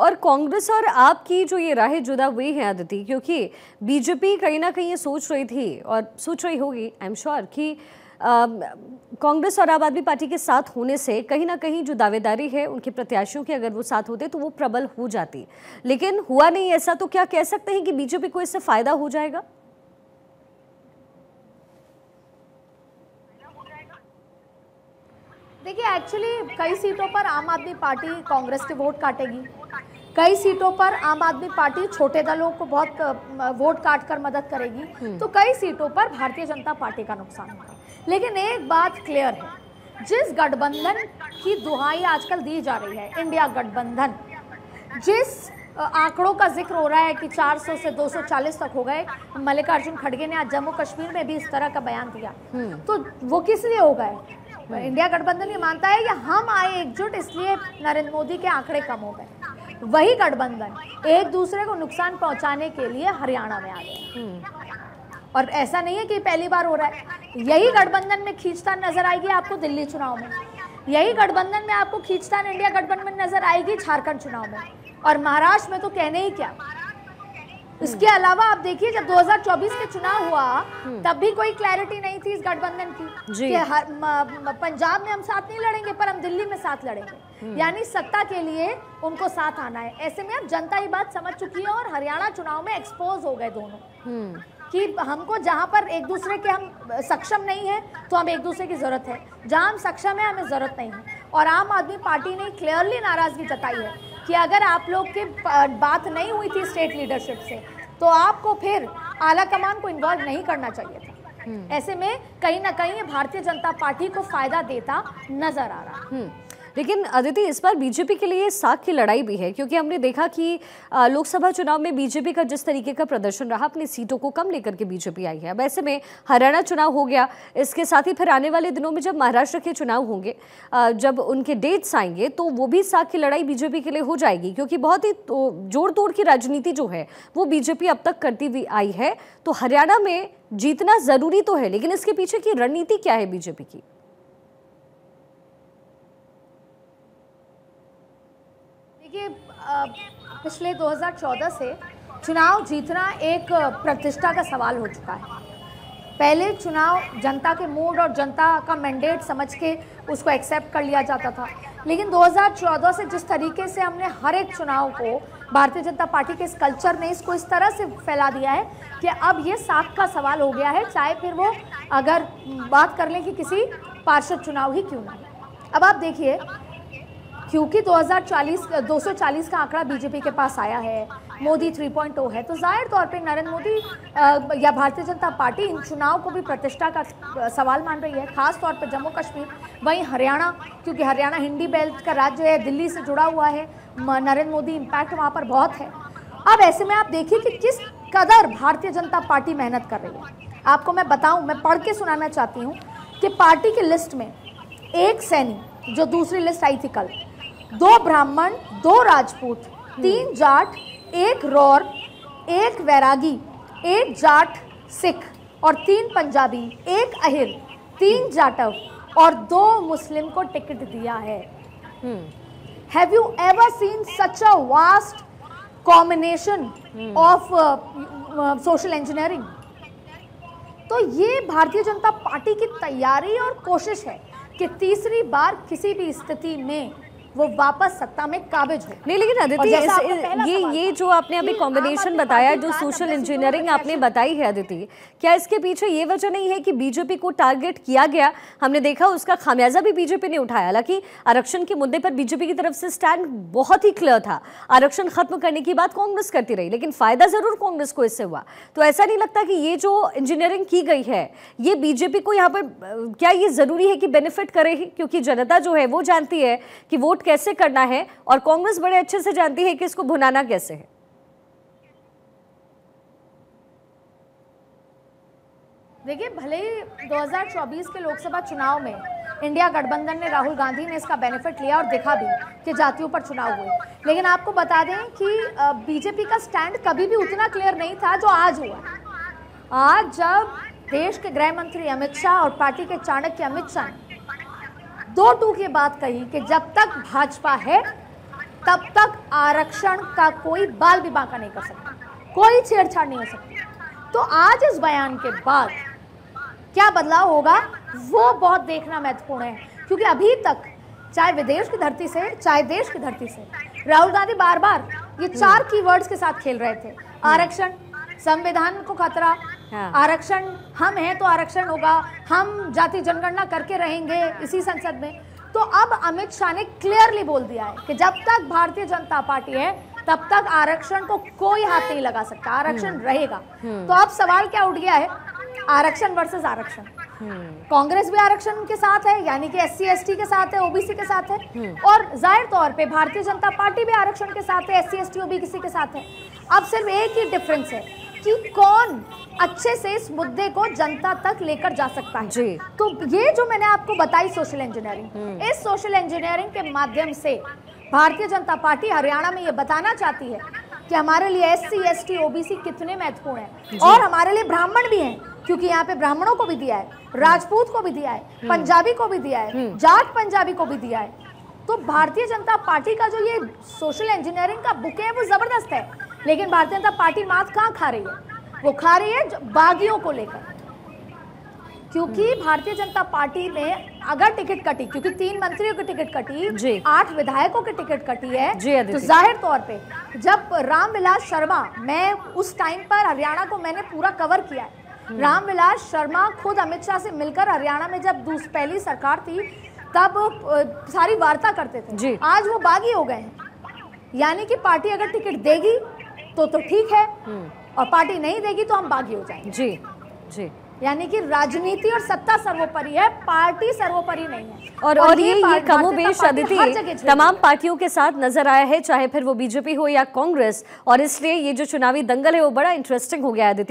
और कांग्रेस और आपकी जो ये राहें जुदा हुई हैं अदिति, क्योंकि बीजेपी कहीं ना कहीं ये सोच रही थी और सोच रही होगी आई एम श्योर कि कांग्रेस और आम आदमी पार्टी के साथ होने से कहीं ना कहीं जो दावेदारी है उनके प्रत्याशियों की, अगर वो साथ होते तो वो प्रबल हो जाती, लेकिन हुआ नहीं ऐसा। तो क्या कह सकते हैं कि बीजेपी को इससे फायदा हो जाएगा? देखिए, एक्चुअली कई सीटों पर आम आदमी पार्टी कांग्रेस के वोट काटेगी, कई सीटों पर आम आदमी पार्टी छोटे दलों को बहुत वोट काट कर मदद करेगी, तो कई सीटों पर भारतीय जनता पार्टी का नुकसान होगा। लेकिन एक बात क्लियर है, जिस गठबंधन की दुहाई आजकल दी जा रही है, इंडिया गठबंधन, जिस आंकड़ों का जिक्र हो रहा है कि 400 से 240 तक हो गए, मल्लिकार्जुन खड़गे ने आज जम्मू कश्मीर में भी इस तरह का बयान दिया, तो वो किस लिए हो गए? इंडिया गठबंधन ये मानता है कि हम आए एकजुट, इसलिए नरेंद्र मोदी के आंकड़े कम हो गए। वही गठबंधन एक दूसरे को नुकसान पहुंचाने के लिए हरियाणा में आ गए, और ऐसा नहीं है कि पहली बार हो रहा है। यही गठबंधन में खींचतान नजर आएगी आपको दिल्ली चुनाव में, यही गठबंधन में आपको खींचतान इंडिया गठबंधन में नजर आएगी झारखंड चुनाव में, और महाराष्ट्र में तो कहने ही क्या। इसके अलावा आप देखिए, जब 2024 के चुनाव हुआ तब भी कोई क्लैरिटी नहीं थी इस गठबंधन की कि पंजाब में हम साथ नहीं लड़ेंगे पर हम दिल्ली में साथ लड़ेंगे, यानी सत्ता के लिए उनको साथ आना है। ऐसे में अब जनता ये बात समझ चुकी है, और हरियाणा चुनाव में एक्सपोज हो गए दोनों कि हमको जहां पर एक दूसरे के हम सक्षम नहीं है तो हम एक दूसरे की जरूरत है, जहां हम सक्षम है हमें जरूरत नहीं है। और आम आदमी पार्टी ने क्लियरली नाराजगी जताई है कि अगर आप लोग की बात नहीं हुई थी स्टेट लीडरशिप से, तो आपको फिर आला कमान को इन्वॉल्व नहीं करना चाहिए था। ऐसे में कहीं ना कहीं भारतीय जनता पार्टी को फायदा देता नजर आ रहा है। लेकिन अदिति, इस बार बीजेपी के लिए साख की लड़ाई भी है, क्योंकि हमने देखा कि लोकसभा चुनाव में बीजेपी का जिस तरीके का प्रदर्शन रहा, अपनी सीटों को कम लेकर के बीजेपी आई है। अब ऐसे में हरियाणा चुनाव हो गया, इसके साथ ही फिर आने वाले दिनों में जब महाराष्ट्र के चुनाव होंगे, जब उनके डेट्स आएंगे, तो वो भी साख की लड़ाई बीजेपी के लिए हो जाएगी, क्योंकि बहुत ही जोड़ तोड़ की राजनीति जो है वो बीजेपी अब तक करती हुई आई है। तो हरियाणा में जीतना जरूरी तो है, लेकिन इसके पीछे की रणनीति क्या है बीजेपी की? पिछले 2014 से चुनाव जीतना एक प्रतिष्ठा का सवाल हो चुका है। पहले चुनाव जनता के मूड और जनता का मैंडेट समझ के उसको एक्सेप्ट कर लिया जाता था, लेकिन 2014 से जिस तरीके से हमने हर एक चुनाव को भारतीय जनता पार्टी के इस कल्चर ने इसको इस तरह से फैला दिया है कि अब ये साख का सवाल हो गया है, चाहे फिर वो अगर बात कर लें कि किसी पार्षद चुनाव ही क्यों नहीं। अब आप देखिए, क्योंकि 240 का आंकड़ा बीजेपी के पास आया है, मोदी 3.0 है, तो जाहिर तौर पे नरेंद्र मोदी या भारतीय जनता पार्टी इन चुनाव को भी प्रतिष्ठा का सवाल मान रही है, खास तौर पर जम्मू कश्मीर, वहीं हरियाणा, क्योंकि हरियाणा हिंदी बेल्ट का राज्य है, दिल्ली से जुड़ा हुआ है, नरेंद्र मोदी इम्पैक्ट वहाँ पर बहुत है। अब ऐसे में आप देखिए कि किस कदर भारतीय जनता पार्टी मेहनत कर रही है। आपको मैं बताऊँ, मैं पढ़ के सुनाना चाहती हूँ कि पार्टी की लिस्ट में एक सैनी, जो दूसरी लिस्ट आई थी कल, 2 ब्राह्मण, 2 राजपूत, 3 जाट, 1 रौर, 1 वैरागी, 1 जाट सिख और 3 पंजाबी, 1 अहिर, 3 जाटव और 2 मुस्लिम को टिकट दिया है। Have you ever seen such a vast combination of social engineering? तो ये भारतीय जनता पार्टी की तैयारी और कोशिश है कि तीसरी बार किसी भी स्थिति में वो वापस सत्ता में काबिज हो। नहीं, लेकिन अदिति, ये जो आपने अभी कॉम्बिनेशन बताया, जो सोशल इंजीनियरिंग आपने बताई है अदिति, क्या इसके पीछे ये वजह नहीं है कि बीजेपी को टारगेट किया गया? हमने देखा उसका खामियाजा भी बीजेपी ने उठाया। हालांकि आरक्षण के मुद्दे पर बीजेपी की तरफ से स्टैंड बहुत ही क्लियर था, आरक्षण खत्म करने की बात कांग्रेस करती रही, लेकिन फायदा जरूर कांग्रेस को इससे हुआ। तो ऐसा नहीं लगता कि ये जो इंजीनियरिंग की गई है ये बीजेपी को यहाँ पर, क्या ये जरूरी है कि बेनिफिट करे? क्योंकि जनता जो है वो जानती है कि वोट कैसे करना है, और कांग्रेस बड़े अच्छे से जानती है कि इसको भुनाना कैसे है। देखिए, भले ही 2024 के लोकसभा चुनाव में इंडिया गठबंधन ने, राहुल गांधी ने इसका बेनिफिट लिया और देखा भी कि जातियों पर चुनाव हुए, लेकिन आपको बता दें कि बीजेपी का स्टैंड कभी भी उतना क्लियर नहीं था जो आज हुआ। आज जब देश के गृह मंत्री अमित शाह और पार्टी के चाणक्य अमित शाह ने 2 टूक ये बात कही कि जब तक भाजपा है तब तक आरक्षण का कोई बाल भी बांका नहीं कर सकता, कोई छेड़छाड़ नहीं हो सकती। तो आज इस बयान के बाद क्या बदलाव होगा वो बहुत देखना महत्वपूर्ण है, क्योंकि अभी तक चाहे विदेश की धरती से चाहे देश की धरती से राहुल गांधी बार बार ये 4 कीवर्ड्स के साथ खेल रहे थे। आरक्षण, संविधान को खतरा, आरक्षण हम हैं तो आरक्षण होगा, हम जाति जनगणना करके रहेंगे इसी संसद में। तो अब अमित शाह ने क्लियरली बोल दिया है कि जब तक भारतीय जनता पार्टी है तब तक आरक्षण को कोई हाथ नहीं लगा सकता, आरक्षण रहेगा। तो अब सवाल क्या उठ गया है, आरक्षण वर्सेस आरक्षण। कांग्रेस भी आरक्षण के साथ है, यानी कि SC ST के साथ है, OBC के साथ है, और जाहिर तौर पे भारतीय जनता पार्टी भी आरक्षण के साथ है, SC ST OBC के साथ है। अब सिर्फ एक ही डिफरेंस है कि कौन अच्छे से इस मुद्दे को जनता तक लेकर जा सकता है जी। तो ये जो मैंने आपको बताई सोशल इंजीनियरिंग, इस सोशल इंजीनियरिंग के माध्यम से भारतीय जनता पार्टी हरियाणा में ये बताना चाहती है कि हमारे लिए SC ST OBC कितने महत्वपूर्ण हैं, और हमारे लिए ब्राह्मण भी हैं, क्योंकि यहाँ पे ब्राह्मणों को भी दिया है, राजपूत को भी दिया है, पंजाबी को भी दिया है, जाट पंजाबी को भी दिया है। तो भारतीय जनता पार्टी का जो ये सोशल इंजीनियरिंग का बुक है वो जबरदस्त है, लेकिन भारतीय जनता पार्टी मात कहाँ खा रही है, वो खा रही है बागियों को लेकर। क्योंकि भारतीय जनता पार्टी ने अगर टिकट कटी, क्योंकि 3 मंत्रियों की टिकट कटी, 8 विधायकों की टिकट कटी है, तो जाहिर तौर पे जब रामविलास शर्मा, मैं उस टाइम पर हरियाणा को मैंने पूरा कवर किया है, रामविलास शर्मा खुद अमित शाह से मिलकर हरियाणा में जब पहली सरकार थी तब सारी वार्ता करते थे। आज वो बागी हो गए हैं, यानी कि पार्टी अगर टिकट देगी तो ठीक है, और पार्टी नहीं देगी तो हम बागी हो जाएंगे। जी जी, यानी कि राजनीति और सत्ता सर्वोपरि है, पार्टी सर्वोपरि नहीं है। और ये कमोबेश अदिति तमाम पार्टियों के साथ नजर आया है, चाहे फिर वो बीजेपी हो या कांग्रेस, और इसलिए ये जो चुनावी दंगल है वो बड़ा इंटरेस्टिंग हो गया है अदिति।